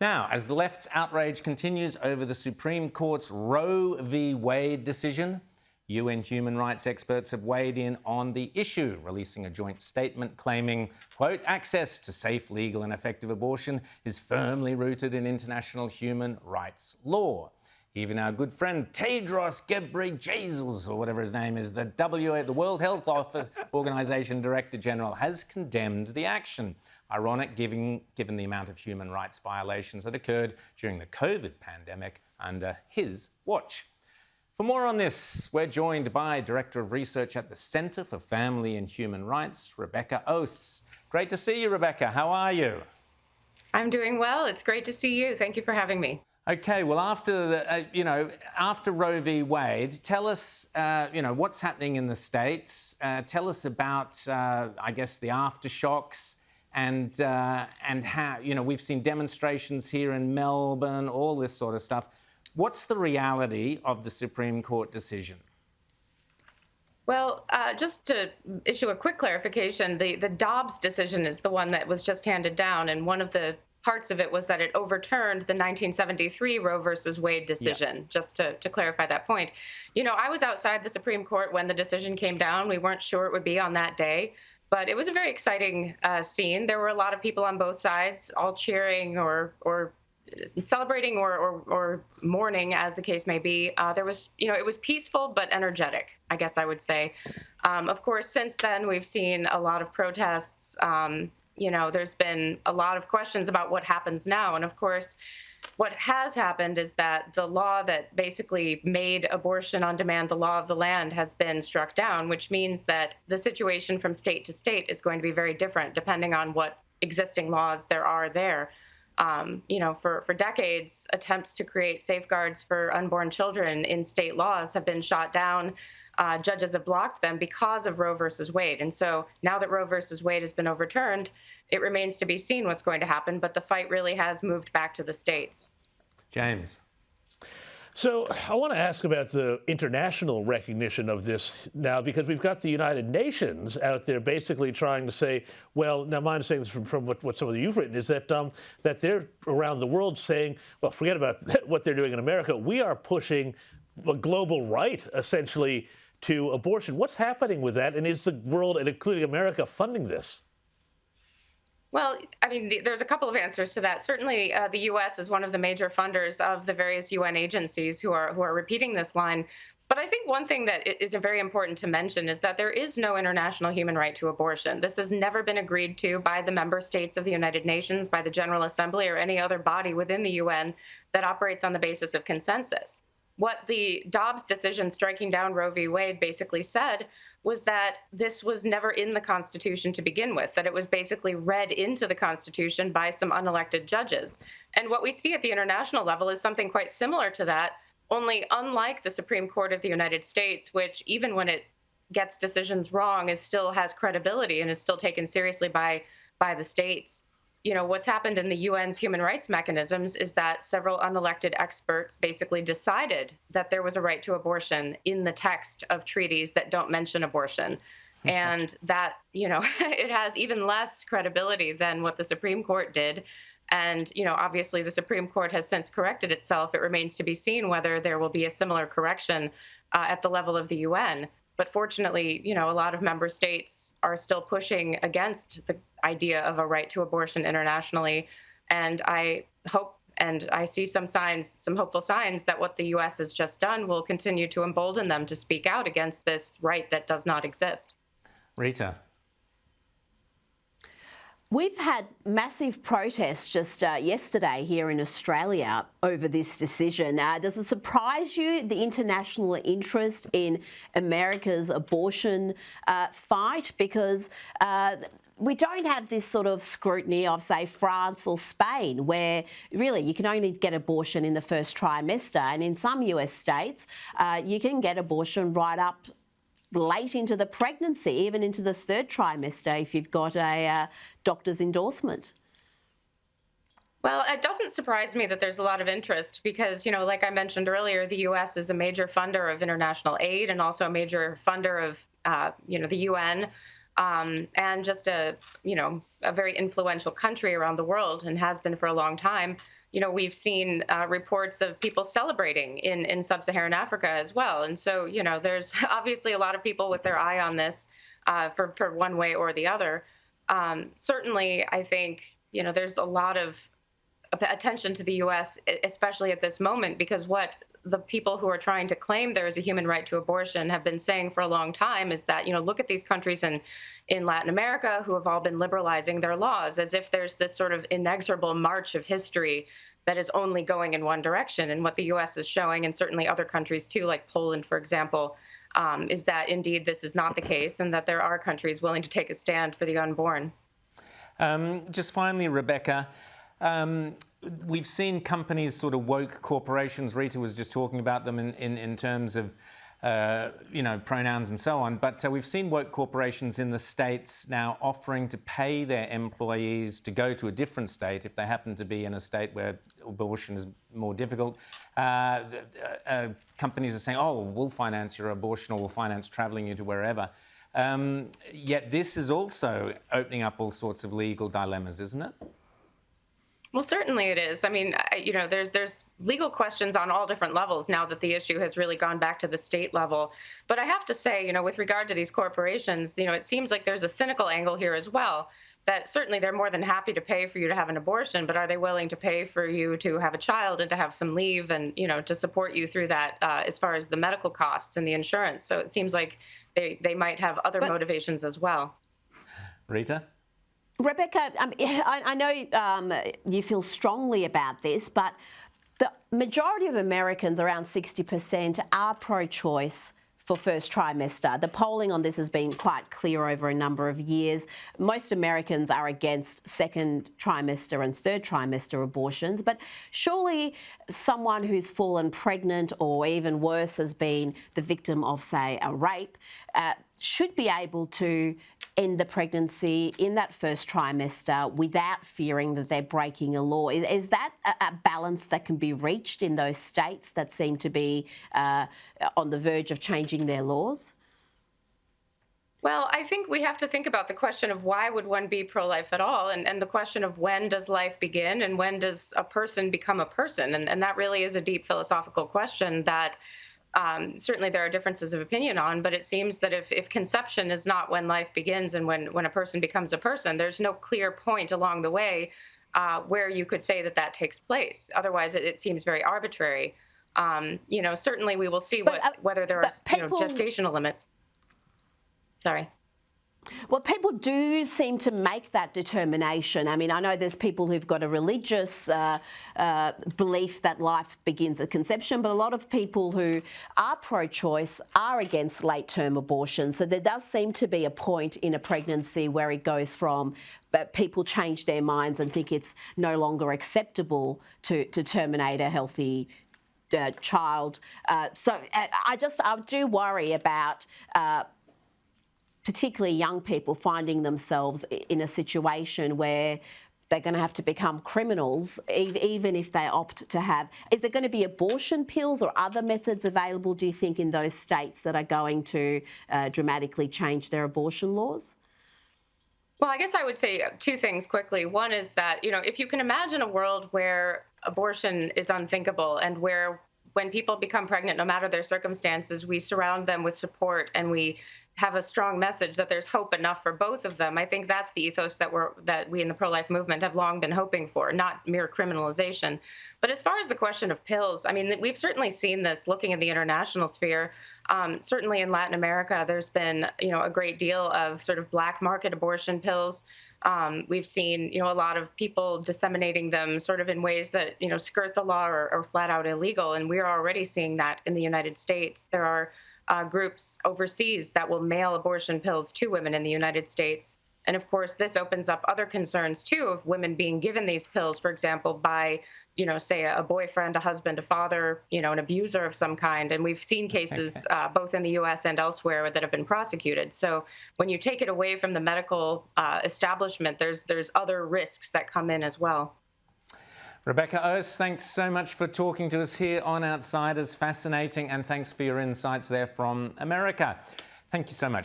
Now, as the left's outrage continues over the Supreme Court's Roe v. Wade decision, UN human rights experts have weighed in on the issue, releasing a joint statement claiming, quote, access to safe, legal and effective abortion is firmly rooted in international human rights law. Even our good friend Tedros Ghebreyesus, or whatever his name is, the World Health Organization Director General, has condemned the action. Ironic, given the amount of human rights violations that occurred during the COVID pandemic under his watch. For more on this, we're joined by Director of Research at the Centre for Family and Human Rights, Rebecca Oss. Great to see you, Rebecca. How are you? I'm doing well. It's great to see you. Thank you for having me. Okay, well, after Roe v. Wade, tell us, what's happening in the States. Tell us about, I guess, the aftershocks and how, we've seen demonstrations here in Melbourne, all this sort of stuff. What's the reality of the Supreme Court decision? Well, just to issue a quick clarification, the Dobbs decision is the one that was just handed down, and one of the parts of it was that it overturned the 1973 Roe versus Wade decision, just to clarify that point. I was outside the Supreme Court when the decision came down. We weren't sure it would be on that day, but it was a very exciting scene. There were a lot of people on both sides, all cheering or celebrating or mourning, as the case may be. There was, it was peaceful but energetic, I guess I would say. Of course, since then, we've seen a lot of protests. There's been a lot of questions about what happens now. And of course, what has happened is that the law that basically made abortion on demand the law of the land has been struck down, which means that the situation from state to state is going to be very different depending on what existing laws there are there. For decades, attempts to create safeguards for unborn children in state laws have been shot down. Judges have blocked them because of Roe versus Wade. And so now that Roe versus Wade has been overturned, it remains to be seen what's going to happen. But the fight really has moved back to the states. James. So I want to ask about the international recognition of this now, because we've got the United Nations out there basically trying to say, well, now my understanding is from what some of you've written is that that they're around the world saying, well, forget about what they're doing in America. We are pushing a global right, essentially, to abortion. What's happening with that? And is the world, and including America, funding this? Well, there's a couple of answers to that. Certainly, the U.S. is one of the major funders of the various UN agencies who are repeating this line. But I think one thing that is very important to mention is that there is no international human right to abortion. This has never been agreed to by the member states of the United Nations, by the General Assembly, or any other body within the UN that operates on the basis of consensus. What the Dobbs decision striking down Roe v. Wade basically said was that this was never in the Constitution to begin with, that it was basically read into the Constitution by some unelected judges. And what we see at the international level is something quite similar to that, only unlike the Supreme Court of the United States, which even when it gets decisions wrong, still has credibility and is still taken seriously by the states. What's happened in the UN's human rights mechanisms is that several unelected experts basically decided that there was a right to abortion in the text of treaties that don't mention abortion. And that, it has even less credibility than what the Supreme Court did. And, obviously the Supreme Court has since corrected itself. It remains to be seen whether there will be a similar correction at the level of the UN. But fortunately, a lot of member states are still pushing against the idea of a right to abortion internationally. And I hope and I see some hopeful signs that what the U.S. has just done will continue to embolden them to speak out against this right that does not exist. Rita. We've had massive protests just yesterday here in Australia over this decision. Does it surprise you, the international interest in America's abortion fight? Because we don't have this sort of scrutiny of, say, France or Spain, where really you can only get abortion in the first trimester. And in some US states, you can get abortion right up late into the pregnancy, even into the third trimester if you've got a doctor's endorsement. Well, it doesn't surprise me that there's a lot of interest because, like I mentioned earlier, the U.S. is a major funder of international aid and also a major funder of, the UN. and just a very influential country around the world, and has been for a long time. We've seen reports of people celebrating in sub-Saharan Africa as well. And so, there's obviously a lot of people with their eye on this for one way or the other. Certainly, I think, there's a lot of attention to the U.S., especially at this moment, because what the people who are trying to claim there is a human right to abortion have been saying for a long time is that, look at these countries in Latin America who have all been liberalizing their laws, as if there's this sort of inexorable march of history that is only going in one direction. And what the U.S. is showing, and certainly other countries too, like Poland, for example, is that indeed this is not the case, and that there are countries willing to take a stand for the unborn. Just finally, Rebecca, we've seen companies, sort of woke corporations, Rita was just talking about them in terms of, pronouns and so on, but we've seen woke corporations in the States now offering to pay their employees to go to a different state if they happen to be in a state where abortion is more difficult. Companies are saying, oh, we'll finance your abortion, or we'll finance travelling you to wherever. Yet this is also opening up all sorts of legal dilemmas, isn't it? Well, certainly it is. I mean, there's legal questions on all different levels now that the issue has really gone back to the state level. But I have to say, with regard to these corporations, it seems like there's a cynical angle here as well, that certainly they're more than happy to pay for you to have an abortion, but are they willing to pay for you to have a child and to have some leave and, to support you through that as far as the medical costs and the insurance? So it seems like they might have other motivations as well. Rita? Rebecca, I know you feel strongly about this, but the majority of Americans, around 60%, are pro-choice for first trimester. The polling on this has been quite clear over a number of years. Most Americans are against second trimester and third trimester abortions, but surely someone who's fallen pregnant, or even worse, has been the victim of, say, a rape, should be able to end the pregnancy in that first trimester without fearing that they're breaking a law. Is that a balance that can be reached in those states that seem to be on the verge of changing their laws? Well, I think we have to think about the question of why would one be pro-life at all, and the question of when does life begin and when does a person become a person? And that really is a deep philosophical question that certainly there are differences of opinion on, but it seems that if conception is not when life begins and when a person becomes a person, there's no clear point along the way where you could say that takes place. Otherwise, it seems very arbitrary. Certainly we will see whether there are gestational limits. Sorry. Well, people do seem to make that determination. I mean, I know there's people who've got a religious belief that life begins at conception, but a lot of people who are pro-choice are against late-term abortion. So there does seem to be a point in a pregnancy where it goes from people change their minds and think it's no longer acceptable to terminate a healthy child. So I do worry about particularly young people finding themselves in a situation where they're going to have to become criminals, even if they opt to have. Is there going to be abortion pills or other methods available, do you think, in those states that are going to dramatically change their abortion laws? Well, I guess I would say two things quickly. One is that, if you can imagine a world where abortion is unthinkable, and where when people become pregnant, no matter their circumstances, we surround them with support and we have a strong message that there's hope enough for both of them. I think that's the ethos that we in the pro-life movement have long been hoping for, not mere criminalization. But as far as the question of pills, I mean, we've certainly seen this looking at the international sphere. Certainly in Latin America, there's been, a great deal of sort of black market abortion pills. We've seen, a lot of people disseminating them sort of in ways that, skirt the law or flat out illegal. And we're already seeing that in the United States. There are groups overseas that will mail abortion pills to women in the United States. And of course, this opens up other concerns too of women being given these pills, for example, by, say a boyfriend, a husband, a father, an abuser of some kind. And we've seen cases both in the U.S. and elsewhere that have been prosecuted. So when you take it away from the medical establishment, there's other risks that come in as well. Rebecca Oas, thanks so much for talking to us here on Outsiders. Fascinating, and thanks for your insights there from America. Thank you so much.